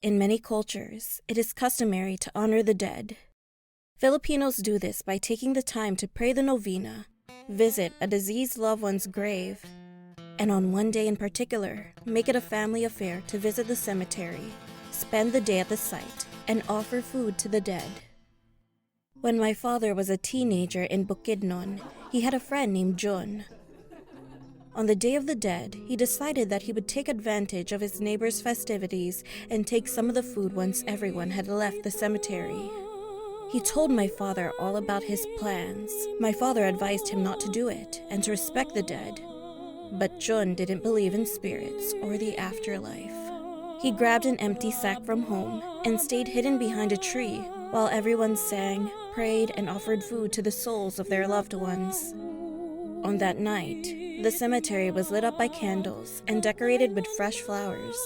In many cultures, it is customary to honor the dead. Filipinos do this by taking the time to pray the novena, visit a deceased loved one's grave, and on one day in particular, make it a family affair to visit the cemetery, spend the day at the site, and offer food to the dead. When my father was a teenager in Bukidnon, he had a friend named Jun. On the Day of the Dead, he decided that he would take advantage of his neighbor's festivities and take some of the food once everyone had left the cemetery. He told my father all about his plans. My father advised him not to do it and to respect the dead. But Jun didn't believe in spirits or the afterlife. He grabbed an empty sack from home and stayed hidden behind a tree while everyone sang, prayed, and offered food to the souls of their loved ones. On that night, the cemetery was lit up by candles and decorated with fresh flowers.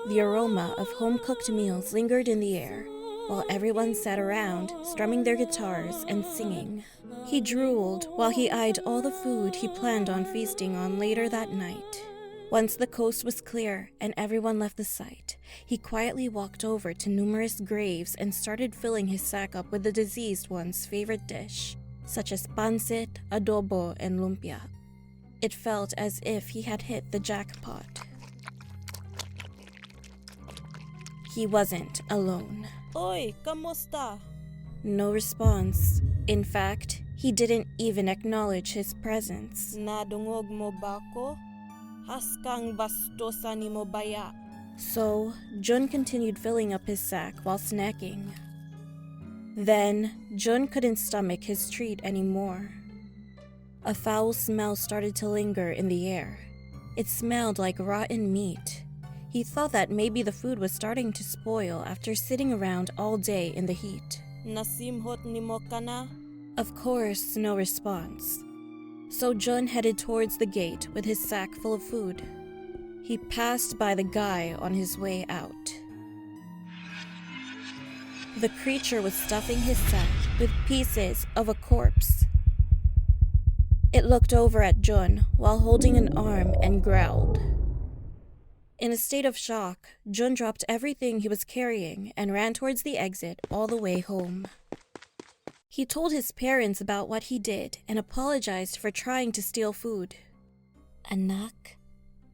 The aroma of home-cooked meals lingered in the air, while everyone sat around, strumming their guitars and singing. He drooled while he eyed all the food he planned on feasting on later that night. Once the coast was clear and everyone left the site, he quietly walked over to numerous graves and started filling his sack up with the deceased one's favorite dish, such as pancit, adobo, and lumpia. It felt as if he had hit the jackpot. He wasn't alone. Oy, kamusta? No response. In fact, he didn't even acknowledge his presence. Nadungog mo ba ko? Haskang bastosa ni mo baya. So, Jun continued filling up his sack while snacking. Then, Jun couldn't stomach his treat anymore. A foul smell started to linger in the air. It smelled like rotten meat. He thought that maybe the food was starting to spoil after sitting around all day in the heat. Nasimhot ni mo kana? Of course, no response. So Jun headed towards the gate with his sack full of food. He passed by the guy on his way out. The creature was stuffing his sack with pieces of a corpse. It looked over at Jun while holding an arm and growled. In a state of shock, Jun dropped everything he was carrying and ran towards the exit all the way home. He told his parents about what he did and apologized for trying to steal food. Anak,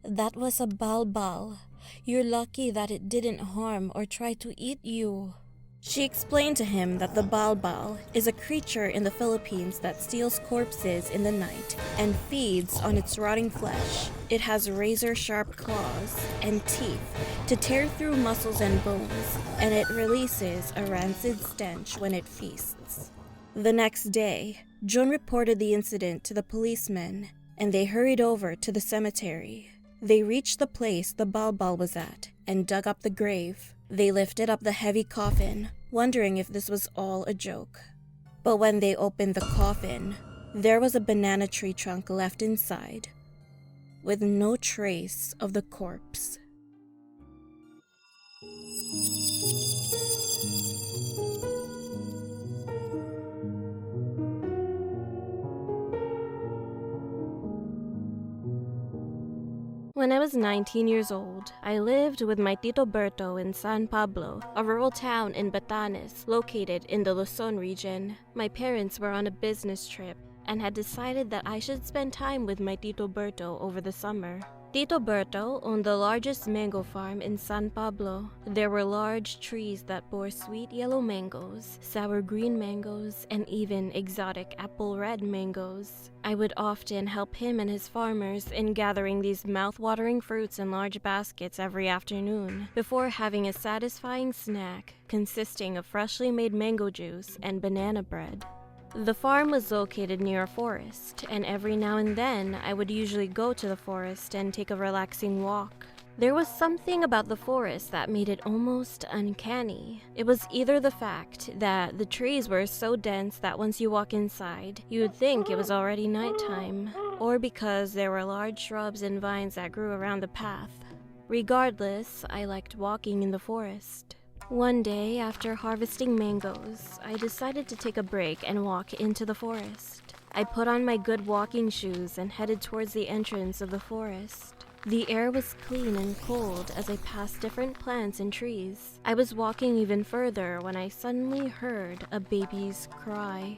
that was a Bal Bal. You're lucky that it didn't harm or try to eat you. She explained to him that the Bal Bal is a creature in the Philippines that steals corpses in the night and feeds on its rotting flesh. It has razor-sharp claws and teeth to tear through muscles and bones, and it releases a rancid stench when it feasts. The next day, Jun reported the incident to the policemen, and they hurried over to the cemetery. They reached the place the Bal Bal was at and dug up the grave. They lifted up the heavy coffin, wondering if this was all a joke. But when they opened the coffin, there was a banana tree trunk left inside, with no trace of the corpse. When I was 19 years old, I lived with my Tito Berto in San Pablo, a rural town in Batanes located in the Luzon region. My parents were on a business trip and had decided that I should spend time with my Tito Berto over the summer. Tito Berto owned the largest mango farm in San Pablo. There were large trees that bore sweet yellow mangoes, sour green mangoes, and even exotic apple red mangoes. I would often help him and his farmers in gathering these mouth-watering fruits in large baskets every afternoon, before having a satisfying snack consisting of freshly made mango juice and banana bread. The farm was located near a forest, and every now and then I would usually go to the forest and take a relaxing walk. There was something about the forest that made it almost uncanny. It was either the fact that the trees were so dense that once you walk inside, you would think it was already nighttime, or because there were large shrubs and vines that grew around the path. Regardless, I liked walking in the forest. One day, after harvesting mangoes, I decided to take a break and walk into the forest. I put on my good walking shoes and headed towards the entrance of the forest. The air was clean and cold as I passed different plants and trees. I was walking even further when I suddenly heard a baby's cry.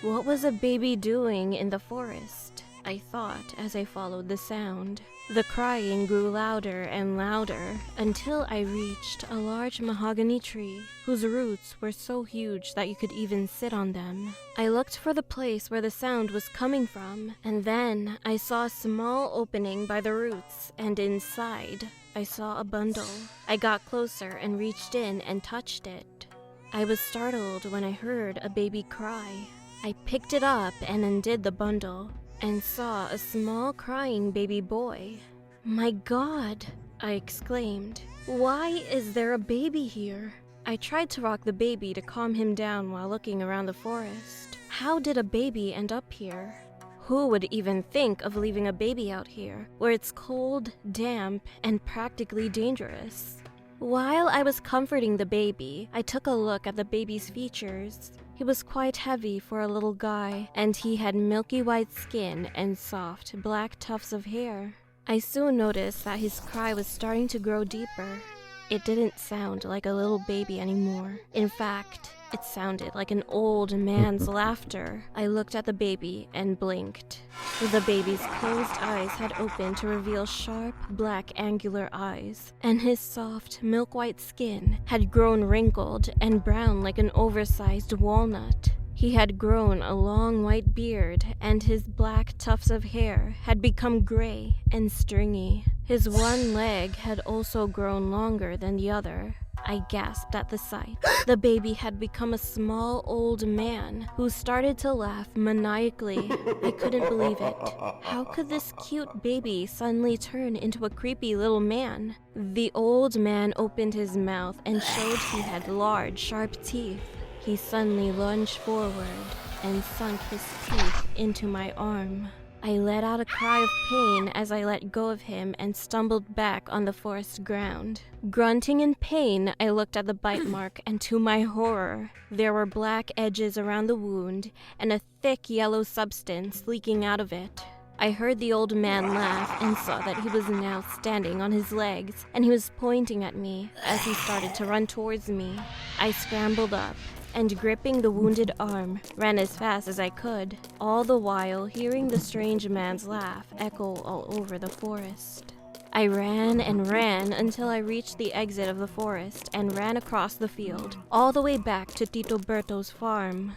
What was a baby doing in the forest? I thought as I followed the sound. The crying grew louder and louder until I reached a large mahogany tree whose roots were so huge that you could even sit on them. I looked for the place where the sound was coming from, and then I saw a small opening by the roots, and inside I saw a bundle. I got closer and reached in and touched it. I was startled when I heard a baby cry. I picked it up and undid the bundle and saw a small crying baby boy. "My God!" I exclaimed. "Why is there a baby here?" I tried to rock the baby to calm him down while looking around the forest. How did a baby end up here? Who would even think of leaving a baby out here, where it's cold, damp, and practically dangerous? While I was comforting the baby, I took a look at the baby's features. He was quite heavy for a little guy, and he had milky white skin and soft, black tufts of hair. I soon noticed that his cry was starting to grow deeper. It didn't sound like a little baby anymore. In fact, it sounded like an old man's laughter. I looked at the baby and blinked. The baby's closed eyes had opened to reveal sharp, black, angular eyes, and his soft, milk-white skin had grown wrinkled and brown like an oversized walnut. He had grown a long white beard, and his black tufts of hair had become gray and stringy. His one leg had also grown longer than the other. I gasped at the sight. The baby had become a small old man who started to laugh maniacally. I couldn't believe it. How could this cute baby suddenly turn into a creepy little man? The old man opened his mouth and showed he had large, sharp teeth. He suddenly lunged forward and sunk his teeth into my arm. I let out a cry of pain as I let go of him and stumbled back on the forest ground. Grunting in pain, I looked at the bite mark, and to my horror, there were black edges around the wound and a thick yellow substance leaking out of it. I heard the old man laugh and saw that he was now standing on his legs, and he was pointing at me as he started to run towards me. I scrambled up and, gripping the wounded arm, ran as fast as I could, all the while hearing the strange man's laugh echo all over the forest. I ran and ran until I reached the exit of the forest and ran across the field, all the way back to Tito Berto's farm.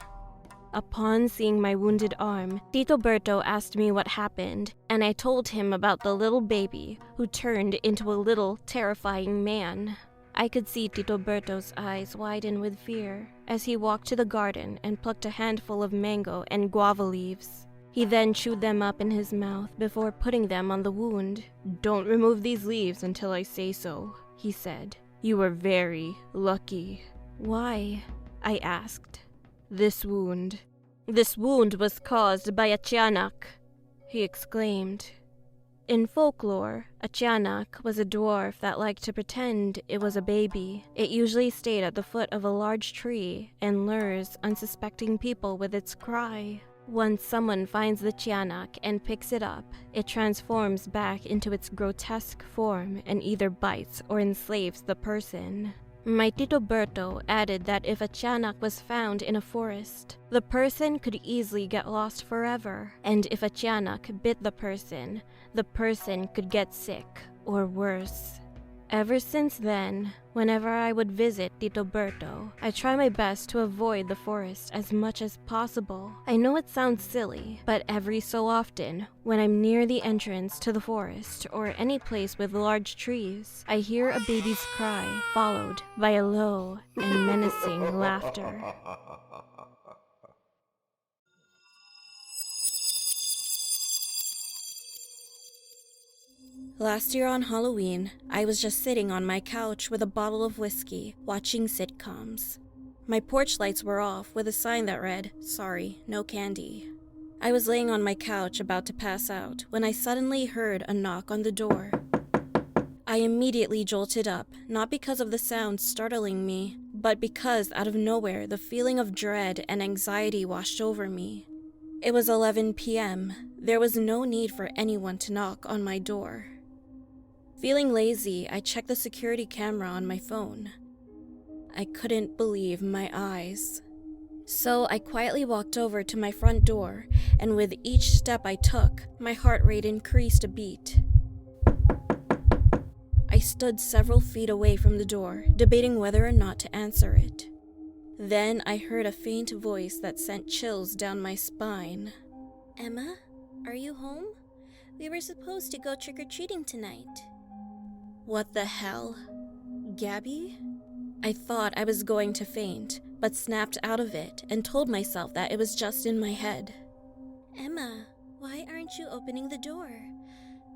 Upon seeing my wounded arm, Tito Berto asked me what happened, and I told him about the little baby who turned into a little, terrifying man. I could see Tito Berto's eyes widen with fear as he walked to the garden and plucked a handful of mango and guava leaves. He then chewed them up in his mouth before putting them on the wound. "Don't remove these leaves until I say so," he said. "You were very lucky." "Why?" I asked. This wound was caused by a chianak," he exclaimed. In folklore, a chianak was a dwarf that liked to pretend it was a baby. It usually stayed at the foot of a large tree and lures unsuspecting people with its cry. Once someone finds the chianak and picks it up, it transforms back into its grotesque form and either bites or enslaves the person. My Tito Berto added that if a chianak was found in a forest, the person could easily get lost forever, and if a chianak bit the person could get sick or worse. Ever since then, whenever I would visit Tito Berto, I try my best to avoid the forest as much as possible. I know it sounds silly, but every so often, when I'm near the entrance to the forest or any place with large trees, I hear a baby's cry followed by a low and menacing laughter. Last year on Halloween, I was just sitting on my couch with a bottle of whiskey, watching sitcoms. My porch lights were off with a sign that read, "Sorry, no candy." I was laying on my couch about to pass out when I suddenly heard a knock on the door. I immediately jolted up, not because of the sound startling me, but because out of nowhere the feeling of dread and anxiety washed over me. It was 11 p.m. There was no need for anyone to knock on my door. Feeling lazy, I checked the security camera on my phone. I couldn't believe my eyes. So I quietly walked over to my front door, and with each step I took, my heart rate increased a beat. I stood several feet away from the door, debating whether or not to answer it. Then I heard a faint voice that sent chills down my spine. Emma, are you home? We were supposed to go trick-or-treating tonight. What the hell? Gabby? I thought I was going to faint, but snapped out of it and told myself that it was just in my head. Emma, why aren't you opening the door?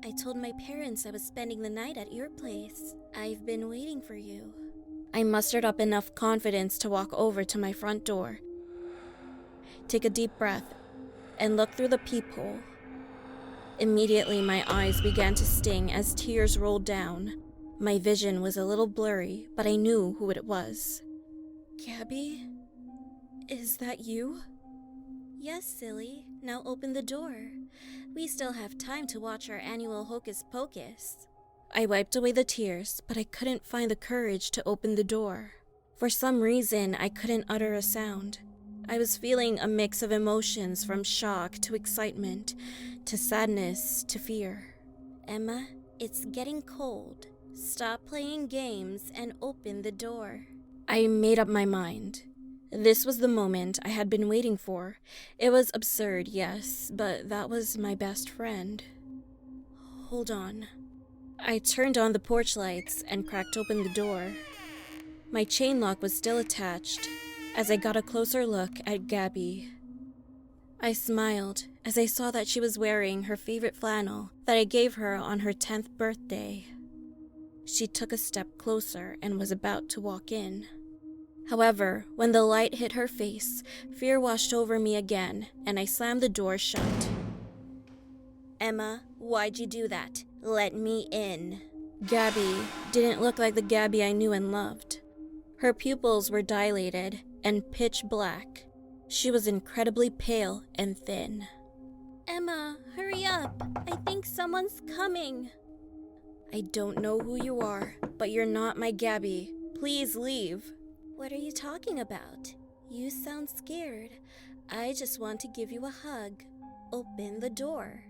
I told my parents I was spending the night at your place. I've been waiting for you. I mustered up enough confidence to walk over to my front door, take a deep breath, and look through the peephole. Immediately, my eyes began to sting as tears rolled down. My vision was a little blurry, but I knew who it was. Gabby? Is that you? Yes, silly. Now open the door. We still have time to watch our annual Hocus Pocus. I wiped away the tears, but I couldn't find the courage to open the door. For some reason, I couldn't utter a sound. I was feeling a mix of emotions from shock to excitement, to sadness to fear. Emma, it's getting cold. Stop playing games and open the door. I made up my mind. This was the moment I had been waiting for. It was absurd, yes, but that was my best friend. Hold on. I turned on the porch lights and cracked open the door. My chain lock was still attached as I got a closer look at Gabby. I smiled as I saw that she was wearing her favorite flannel that I gave her on her 10th birthday. She took a step closer and was about to walk in. However, when the light hit her face, fear washed over me again, and I slammed the door shut. Emma, why'd you do that? Let me in. Gabby didn't look like the Gabby I knew and loved. Her pupils were dilated and pitch black. She was incredibly pale and thin. Emma, hurry up. I think someone's coming. I don't know who you are, but you're not my Gabby. Please leave. What are you talking about? You sound scared. I just want to give you a hug. Open the door.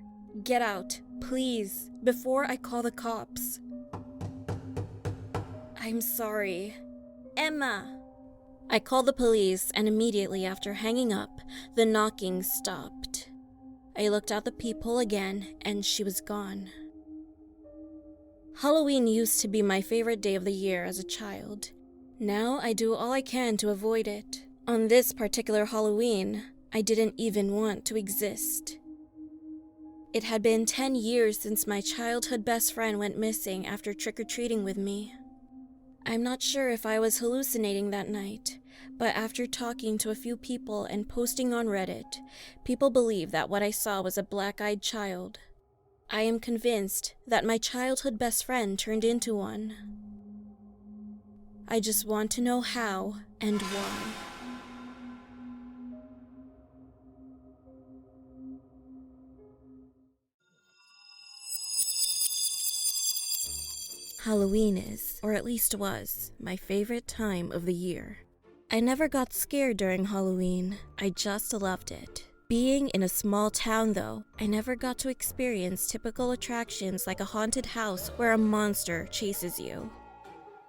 Get out, please, before I call the cops. I'm sorry. Emma! I called the police, and immediately after hanging up, the knocking stopped. I looked out the peephole again, and she was gone. Halloween used to be my favorite day of the year as a child. Now I do all I can to avoid it. On this particular Halloween, I didn't even want to exist. It had been 10 years since my childhood best friend went missing after trick-or-treating with me. I'm not sure if I was hallucinating that night, but after talking to a few people and posting on Reddit, people believe that what I saw was a black-eyed child. I am convinced that my childhood best friend turned into one. I just want to know how and why. Halloween is, or at least was, my favorite time of the year. I never got scared during Halloween, I just loved it. Being in a small town though, I never got to experience typical attractions like a haunted house where a monster chases you.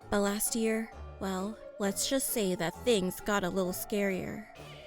But last year, well, let's just say that things got a little scarier.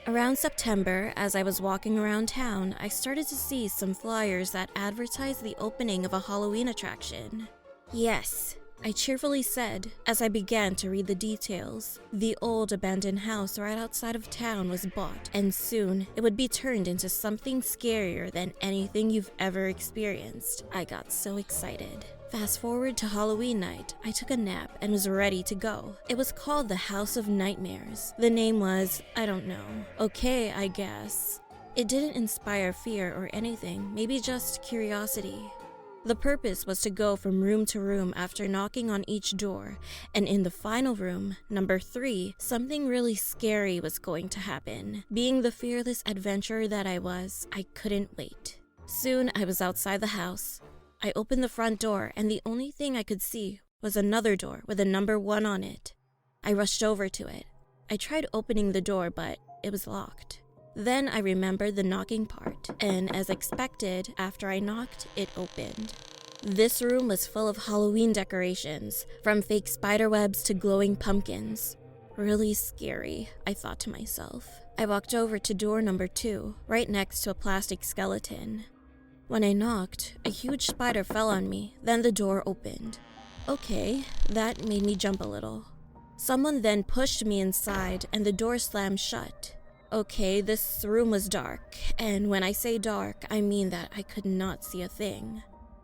Around September, as I was walking around town, I started to see some flyers that advertised the opening of a Halloween attraction. Yes, I cheerfully said as I began to read the details. The old abandoned house right outside of town was bought, and soon it would be turned into something scarier than anything you've ever experienced. I got so excited. Fast forward to Halloween night, I took a nap and was ready to go. It was called the House of Nightmares. The name was, I don't know, okay, I guess. It didn't inspire fear or anything, maybe just curiosity. The purpose was to go from room to room after knocking on each door, and in the final room, number 3, something really scary was going to happen. Being the fearless adventurer that I was, I couldn't wait. Soon I was outside the house. I opened the front door, and the only thing I could see was another door with a number 1 on it. I rushed over to it. I tried opening the door, but it was locked. Then I remembered the knocking part, and as expected, after I knocked, it opened. This room was full of Halloween decorations, from fake spiderwebs to glowing pumpkins. Really scary, I thought to myself. I walked over to door number 2, right next to a plastic skeleton. When I knocked, a huge spider fell on me, then the door opened. Okay, that made me jump a little. Someone then pushed me inside, and the door slammed shut. Okay, this room was dark, and when I say dark, I mean that I could not see a thing.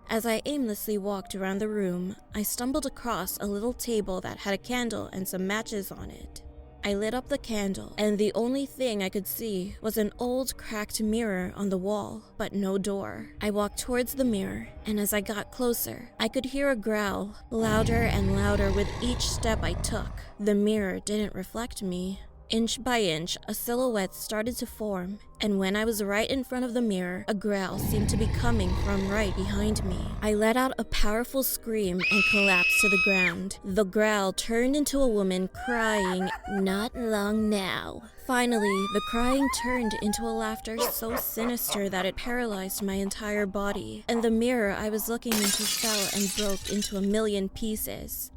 As I aimlessly walked around the room, I stumbled across a little table that had a candle and some matches on it. I lit up the candle, and the only thing I could see was an old cracked mirror on the wall, but no door. I walked towards the mirror, and as I got closer, I could hear a growl, louder and louder with each step I took. The mirror didn't reflect me. Inch by inch, a silhouette started to form, and when I was right in front of the mirror, a growl seemed to be coming from right behind me. I let out a powerful scream and collapsed to the ground. The growl turned into a woman crying, "Not long now." Finally, the crying turned into a laughter so sinister that it paralyzed my entire body, and the mirror I was looking into fell and broke into a million pieces.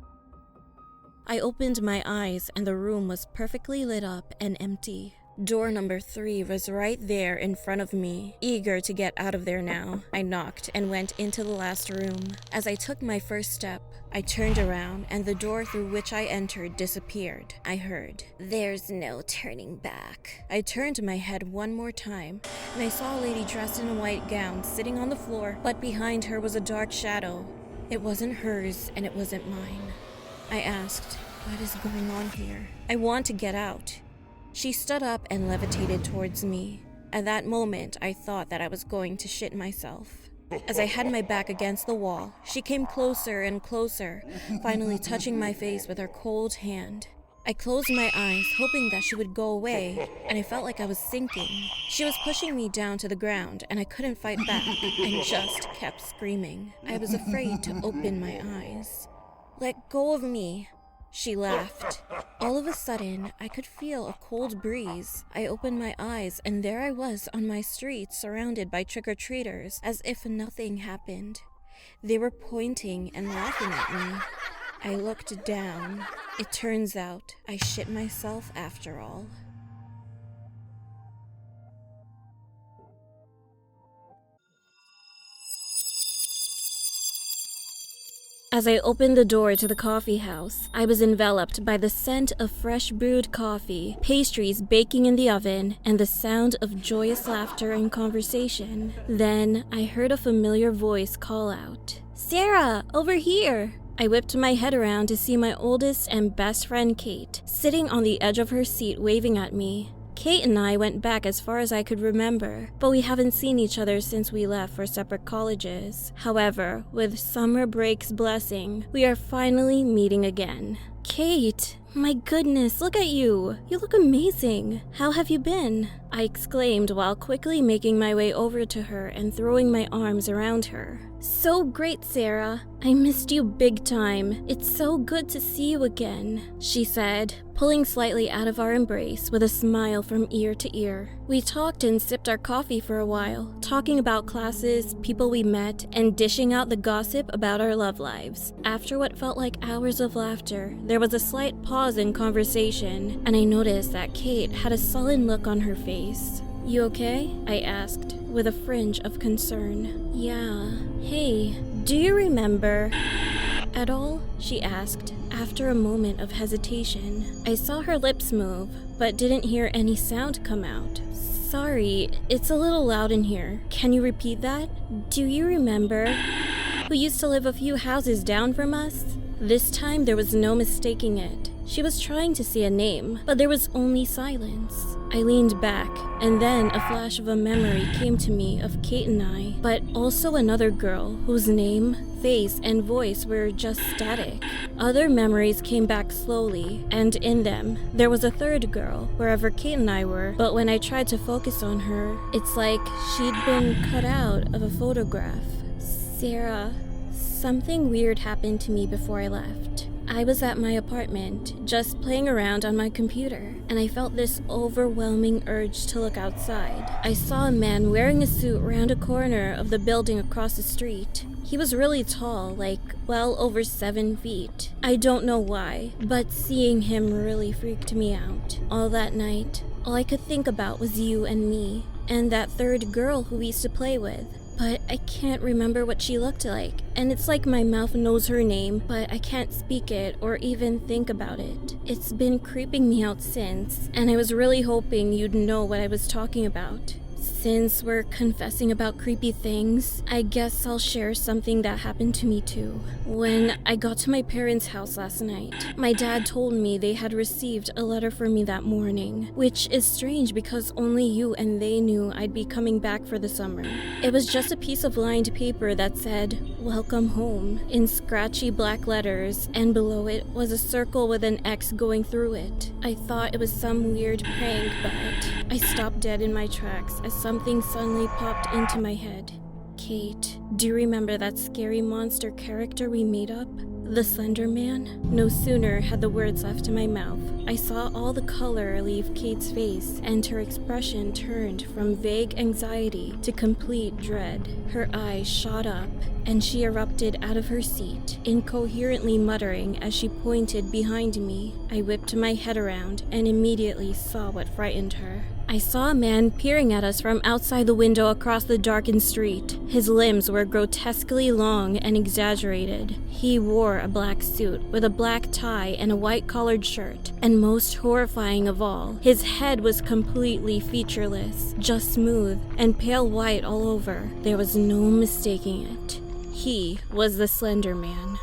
I opened my eyes and the room was perfectly lit up and empty. Door number 3 was right there in front of me, eager to get out of there now. I knocked and went into the last room. As I took my first step, I turned around and the door through which I entered disappeared. I heard, "There's no turning back." I turned my head one more time and I saw a lady dressed in a white gown sitting on the floor, but behind her was a dark shadow. It wasn't hers and it wasn't mine. I asked, "What is going on here? I want to get out." She stood up and levitated towards me. At that moment, I thought that I was going to shit myself. As I had my back against the wall, she came closer and closer, finally touching my face with her cold hand. I closed my eyes, hoping that she would go away, and I felt like I was sinking. She was pushing me down to the ground, and I couldn't fight back, and just kept screaming. I was afraid to open my eyes. "Let go of me," she laughed. All of a sudden, I could feel a cold breeze. I opened my eyes, and there I was on my street, surrounded by trick-or-treaters, as if nothing happened. They were pointing and laughing at me. I looked down. It turns out I shit myself after all. As I opened the door to the coffee house, I was enveloped by the scent of fresh brewed coffee, pastries baking in the oven, and the sound of joyous laughter and conversation. Then I heard a familiar voice call out, "Sarah, over here!" I whipped my head around to see my oldest and best friend Kate, sitting on the edge of her seat waving at me. Kate and I went back as far as I could remember, but we haven't seen each other since we left for separate colleges. However, with summer break's blessing, we are finally meeting again. Kate, my goodness, look at you! You look amazing! How have you been? I exclaimed while quickly making my way over to her and throwing my arms around her. So great, Sarah. I missed you big time. It's so good to see you again, she said, pulling slightly out of our embrace with a smile from ear to ear. We talked and sipped our coffee for a while, talking about classes, people we met, and dishing out the gossip about our love lives. After what felt like hours of laughter, there was a slight pause in conversation, and I noticed that Kate had a sullen look on her face. "You okay?" I asked, with a fringe of concern. "Yeah. Hey, do you remember at all?" she asked, after a moment of hesitation. I saw her lips move, but didn't hear any sound come out. "Sorry, it's a little loud in here. Can you repeat that? Do you remember who used to live a few houses down from us?" This time there was no mistaking it. She was trying to say a name, but there was only silence. I leaned back, and then a flash of a memory came to me of Kate and I, but also another girl whose name, face, and voice were just static. Other memories came back slowly, and in them, there was a third girl, wherever Kate and I were, but when I tried to focus on her, it's like she'd been cut out of a photograph. Sarah, something weird happened to me before I left. I was at my apartment, just playing around on my computer, and I felt this overwhelming urge to look outside. I saw a man wearing a suit round a corner of the building across the street. He was really tall, like, well over 7 feet. I don't know why, but seeing him really freaked me out. All that night, all I could think about was you and me, and that third girl who we used to play with. But I can't remember what she looked like, and it's like my mouth knows her name, but I can't speak it or even think about it. It's been creeping me out since, and I was really hoping you'd know what I was talking about. Since we're confessing about creepy things, I guess I'll share something that happened to me too. When I got to my parents' house last night, my dad told me they had received a letter for me that morning, which is strange because only you and they knew I'd be coming back for the summer. It was just a piece of lined paper that said, "Welcome home," in scratchy black letters, and below it was a circle with an X going through it. I thought it was some weird prank, but I stopped dead in my tracks as something suddenly popped into my head. Kate, do you remember that scary monster character we made up? The Slenderman? No sooner had the words left in my mouth, I saw all the color leave Kate's face, and her expression turned from vague anxiety to complete dread. Her eyes shot up, and she erupted out of her seat, incoherently muttering as she pointed behind me. I whipped my head around and immediately saw what frightened her. I saw a man peering at us from outside the window across the darkened street. His limbs were grotesquely long and exaggerated. He wore a black suit with a black tie and a white-collared shirt, and most horrifying of all, his head was completely featureless, just smooth and pale white all over. There was no mistaking it. He was the Slenderman.